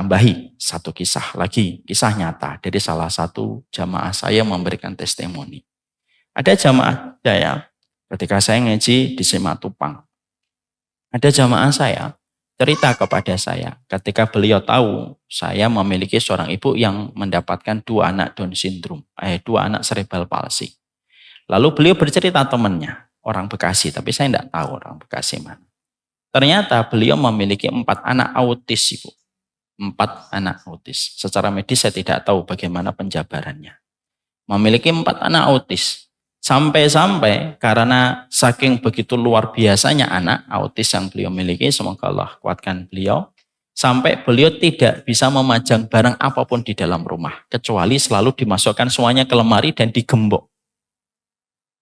tambahi satu kisah lagi, kisah nyata dari salah satu jamaah saya memberikan testimoni. Ada jamaah saya ketika saya ngaji di Simatupang. Ada jamaah saya cerita kepada saya ketika beliau tahu saya memiliki seorang ibu yang mendapatkan 2 anak Down syndrome, 2 anak cerebral palsy. Lalu beliau bercerita temannya, orang Bekasi, tapi saya tidak tahu orang Bekasi mana. Ternyata beliau memiliki 4 anak autis, Ibu. 4 anak autis. Secara medis saya tidak tahu bagaimana penjabarannya. Memiliki 4 anak autis. Sampai-sampai karena saking begitu luar biasanya anak autis yang beliau miliki, semoga Allah kuatkan beliau, sampai beliau tidak bisa memajang barang apapun di dalam rumah, kecuali selalu dimasukkan semuanya ke lemari dan digembok.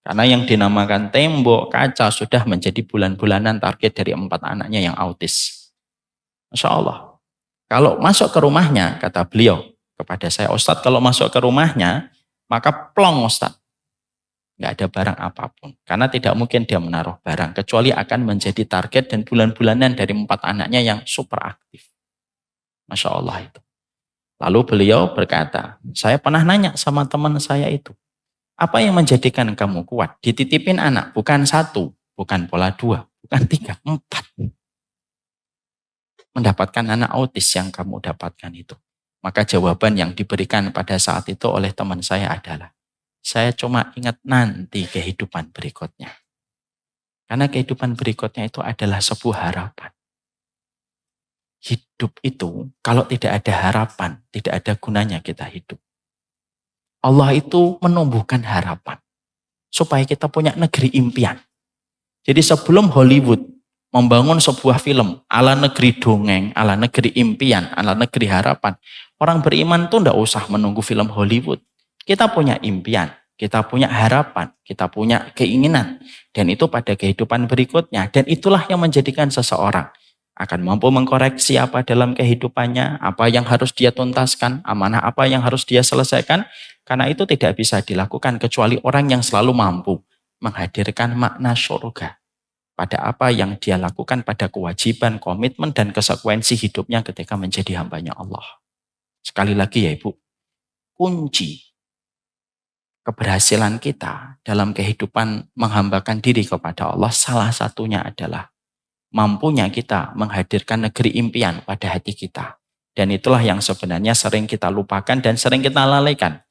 Karena yang dinamakan tembok, kaca sudah menjadi bulan-bulanan target dari 4 anaknya yang autis. Masya Allah. Kalau masuk ke rumahnya, kata beliau kepada saya, Ustadz kalau masuk ke rumahnya, maka plong Ustadz. Nggak ada barang apapun. Karena tidak mungkin dia menaruh barang, kecuali akan menjadi target dan bulan-bulanan dari 4 anaknya yang super aktif. Masya Allah itu. Lalu beliau berkata, saya pernah nanya sama teman saya itu, apa yang menjadikan kamu kuat? Dititipin anak, bukan 1, bukan pola 2, bukan 3, 4. Mendapatkan anak autis yang kamu dapatkan itu. Maka jawaban yang diberikan pada saat itu oleh teman saya adalah, saya cuma ingat nanti kehidupan berikutnya. Karena kehidupan berikutnya itu adalah sebuah harapan. Hidup itu kalau tidak ada harapan, tidak ada gunanya kita hidup. Allah itu menumbuhkan harapan supaya kita punya negeri impian. Jadi sebelum Hollywood membangun sebuah film ala negeri dongeng, ala negeri impian, ala negeri harapan, orang beriman tuh enggak usah menunggu film Hollywood. Kita punya impian, kita punya harapan, kita punya keinginan, dan itu pada kehidupan berikutnya. Dan itulah yang menjadikan seseorang akan mampu mengkoreksi apa dalam kehidupannya, apa yang harus dia tuntaskan, amanah apa yang harus dia selesaikan. Karena itu tidak bisa dilakukan kecuali orang yang selalu mampu menghadirkan makna surga pada apa yang dia lakukan pada kewajiban, komitmen, dan konsekuensi hidupnya ketika menjadi hambanya Allah. Sekali lagi ya Ibu, kunci keberhasilan kita dalam kehidupan menghambakan diri kepada Allah salah satunya adalah mampunya kita menghadirkan negeri impian pada hati kita. Dan itulah yang sebenarnya sering kita lupakan dan sering kita lalaikan.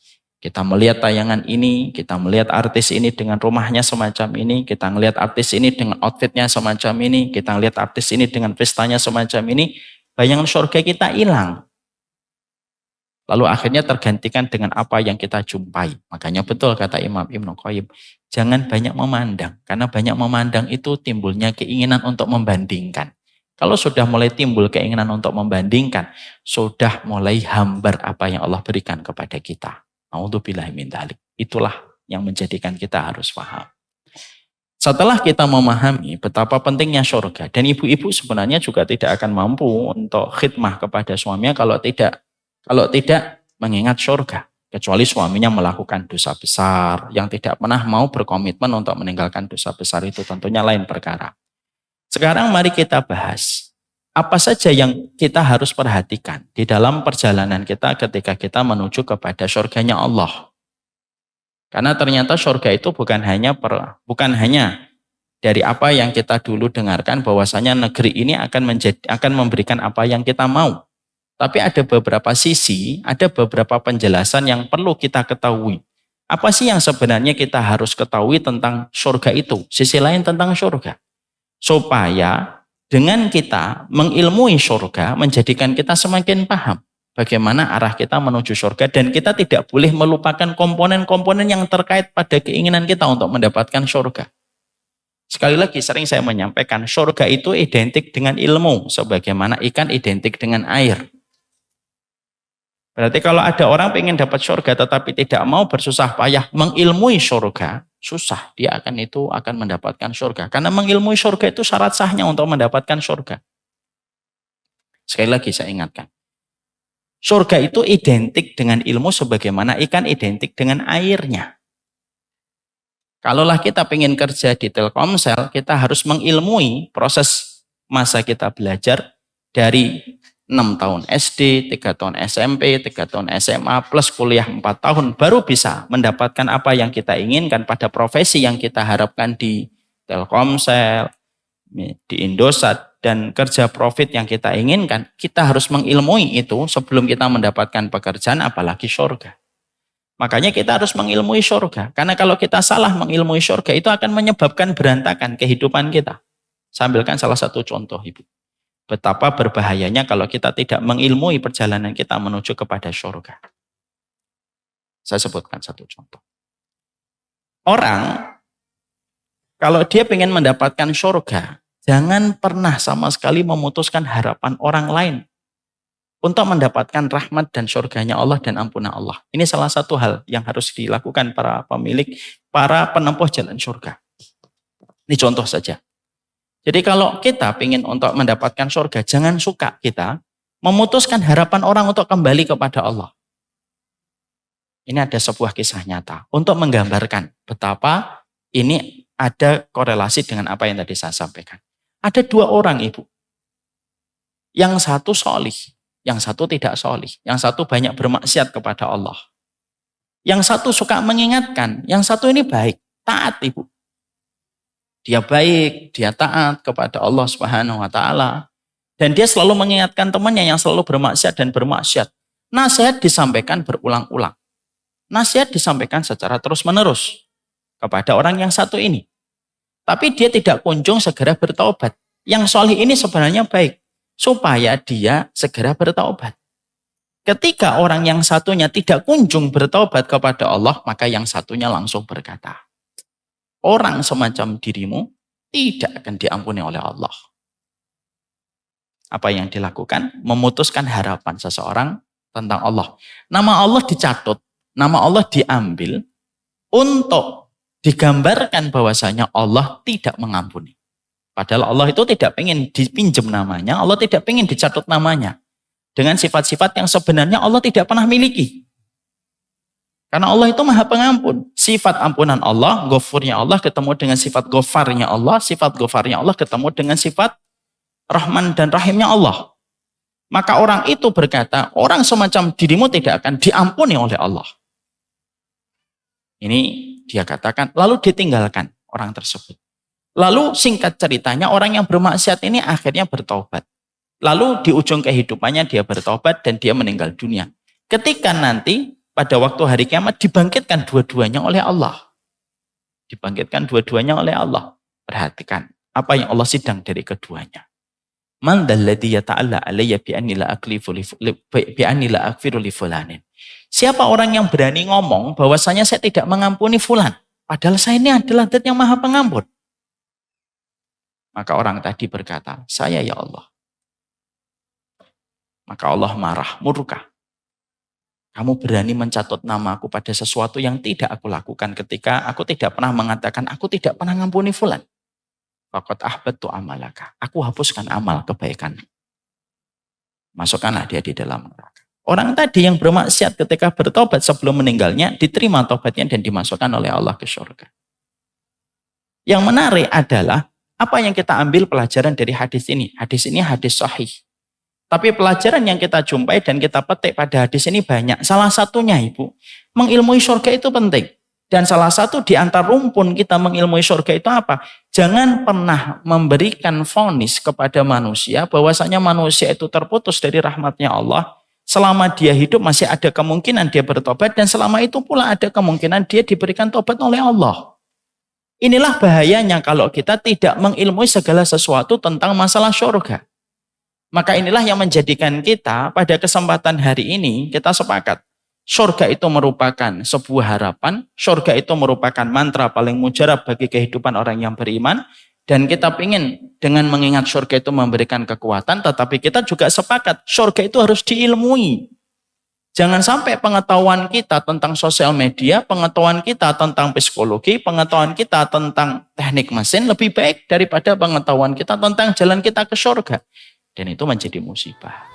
Kita melihat tayangan ini, kita melihat artis ini dengan rumahnya semacam ini, kita melihat artis ini dengan outfitnya semacam ini, kita melihat artis ini dengan pestanya semacam ini, bayangan surga kita hilang. Lalu akhirnya tergantikan dengan apa yang kita jumpai. Makanya betul kata Imam Ibnu Qayyim, jangan banyak memandang. Karena banyak memandang itu timbulnya keinginan untuk membandingkan. Kalau sudah mulai timbul keinginan untuk membandingkan, sudah mulai hambar apa yang Allah berikan kepada kita. A'udzubillahi min dzalik. Itulah yang menjadikan kita harus paham. Setelah kita memahami betapa pentingnya surga, dan ibu-ibu sebenarnya juga tidak akan mampu untuk khidmah kepada suaminya kalau tidak mengingat surga. Kecuali suaminya melakukan dosa besar yang tidak pernah mau berkomitmen untuk meninggalkan dosa besar itu, tentunya lain perkara. Sekarang mari kita bahas apa saja yang kita harus perhatikan di dalam perjalanan kita ketika kita menuju kepada surganya Allah. Karena ternyata surga itu bukan hanya dari apa yang kita dulu dengarkan bahwasanya negeri ini akan memberikan apa yang kita mau. Tapi ada beberapa sisi, ada beberapa penjelasan yang perlu kita ketahui. Apa sih yang sebenarnya kita harus ketahui tentang surga itu? Sisi lain tentang surga. Supaya dengan kita mengilmui surga menjadikan kita semakin paham bagaimana arah kita menuju surga, dan kita tidak boleh melupakan komponen-komponen yang terkait pada keinginan kita untuk mendapatkan surga. Sekali lagi sering saya menyampaikan, surga itu identik dengan ilmu sebagaimana ikan identik dengan air. Berarti kalau ada orang pengen dapat surga tetapi tidak mau bersusah payah mengilmui surga, susah dia akan mendapatkan surga. Karena mengilmui surga itu syarat sahnya untuk mendapatkan surga. Sekali lagi saya ingatkan. Surga itu identik dengan ilmu sebagaimana ikan identik dengan airnya. Kalaulah kita pengen kerja di Telkomsel, kita harus mengilmui proses masa kita belajar dari 6 tahun SD, 3 tahun SMP, 3 tahun SMA, plus kuliah 4 tahun, baru bisa mendapatkan apa yang kita inginkan pada profesi yang kita harapkan di Telkomsel, di Indosat, dan kerja profit yang kita inginkan. Kita harus mengilmui itu sebelum kita mendapatkan pekerjaan, apalagi surga. Makanya kita harus mengilmui surga. Karena kalau kita salah mengilmui surga, itu akan menyebabkan berantakan kehidupan kita. Saya ambilkan salah satu contoh, Ibu. Betapa berbahayanya kalau kita tidak mengilmui perjalanan kita menuju kepada surga. Saya sebutkan satu contoh. Orang, kalau dia ingin mendapatkan surga, jangan pernah sama sekali memutuskan harapan orang lain untuk mendapatkan rahmat dan surganya Allah dan ampunan Allah. Ini salah satu hal yang harus dilakukan para pemilik, para penempuh jalan surga. Ini contoh saja. Jadi kalau kita ingin untuk mendapatkan surga, jangan suka kita memutuskan harapan orang untuk kembali kepada Allah. Ini ada sebuah kisah nyata untuk menggambarkan betapa ini ada korelasi dengan apa yang tadi saya sampaikan. Ada 2 orang, Ibu. Yang satu solih, yang satu tidak solih. Yang satu banyak bermaksiat kepada Allah. Yang satu suka mengingatkan, yang satu ini baik, taat, Ibu. Dia baik, dia taat kepada Allah Subhanahu wa taala. Dan dia selalu mengingatkan temannya yang selalu bermaksiat dan bermaksiat. Nasihat disampaikan berulang-ulang. Nasihat disampaikan secara terus-menerus kepada orang yang satu ini. Tapi dia tidak kunjung segera bertaubat. Yang solih ini sebenarnya baik, supaya dia segera bertaubat. Ketika orang yang satunya tidak kunjung bertaubat kepada Allah, maka yang satunya langsung berkata, orang semacam dirimu tidak akan diampuni oleh Allah. Apa yang dilakukan? Memutuskan harapan seseorang tentang Allah. Nama Allah dicatut, nama Allah diambil untuk digambarkan bahwasanya Allah tidak mengampuni. Padahal Allah itu tidak ingin dipinjam namanya, Allah tidak ingin dicatut namanya. Dengan sifat-sifat yang sebenarnya Allah tidak pernah miliki. Karena Allah itu maha pengampun. Sifat ampunan Allah, ghafurnya Allah ketemu dengan sifat ghafarnya Allah. Sifat ghafarnya Allah ketemu dengan sifat rahman dan rahimnya Allah. Maka orang itu berkata, orang semacam dirimu tidak akan diampuni oleh Allah. Ini dia katakan, lalu ditinggalkan orang tersebut. Lalu singkat ceritanya orang yang bermaksiat ini akhirnya bertobat. Lalu di ujung kehidupannya dia bertobat dan dia meninggal dunia. Ketika nanti pada waktu hari kiamat dibangkitkan dua-duanya oleh Allah. Dibangkitkan dua-duanya oleh Allah. Perhatikan apa yang Allah sidang dari keduanya. Man dzalladzi yata'alla alayya bi anni la aghfiru li fulanin. Siapa orang yang berani ngomong bahwasanya saya tidak mengampuni fulan, padahal saya ini adalah Zat yang Maha Pengampun. Maka orang tadi berkata, saya ya Allah. Maka Allah marah, murka. Kamu berani mencatut namaku pada sesuatu yang tidak aku lakukan ketika aku tidak pernah mengatakan aku tidak pernah ngampuni fulan. Faqad ahbattu amalaka. Aku hapuskan amal kebaikan. Masukkanlah dia di dalam neraka. Orang tadi yang bermaksiat ketika bertobat sebelum meninggalnya diterima tobatnya dan dimasukkan oleh Allah ke surga. Yang menarik adalah apa yang kita ambil pelajaran dari hadis ini. Hadis ini hadis sahih. Tapi pelajaran yang kita jumpai dan kita petik pada hadis ini banyak. Salah satunya, Ibu, mengilmui surga itu penting. Dan salah satu di antara rumpun kita mengilmui surga itu apa? Jangan pernah memberikan vonis kepada manusia bahwasanya manusia itu terputus dari rahmatnya Allah. Selama dia hidup masih ada kemungkinan dia bertobat dan selama itu pula ada kemungkinan dia diberikan tobat oleh Allah. Inilah bahayanya kalau kita tidak mengilmui segala sesuatu tentang masalah surga. Maka inilah yang menjadikan kita pada kesempatan hari ini kita sepakat. Surga itu merupakan sebuah harapan. Surga itu merupakan mantra paling mujarab bagi kehidupan orang yang beriman. Dan kita ingin dengan mengingat surga itu memberikan kekuatan. Tetapi kita juga sepakat surga itu harus diilmui. Jangan sampai pengetahuan kita tentang sosial media, pengetahuan kita tentang psikologi, pengetahuan kita tentang teknik mesin lebih baik daripada pengetahuan kita tentang jalan kita ke surga. Dan itu menjadi musibah.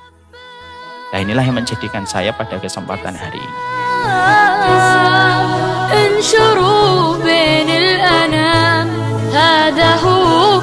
Nah inilah yang menjadikan saya pada kesempatan hari ini. انشروا بين الأنام هذا هو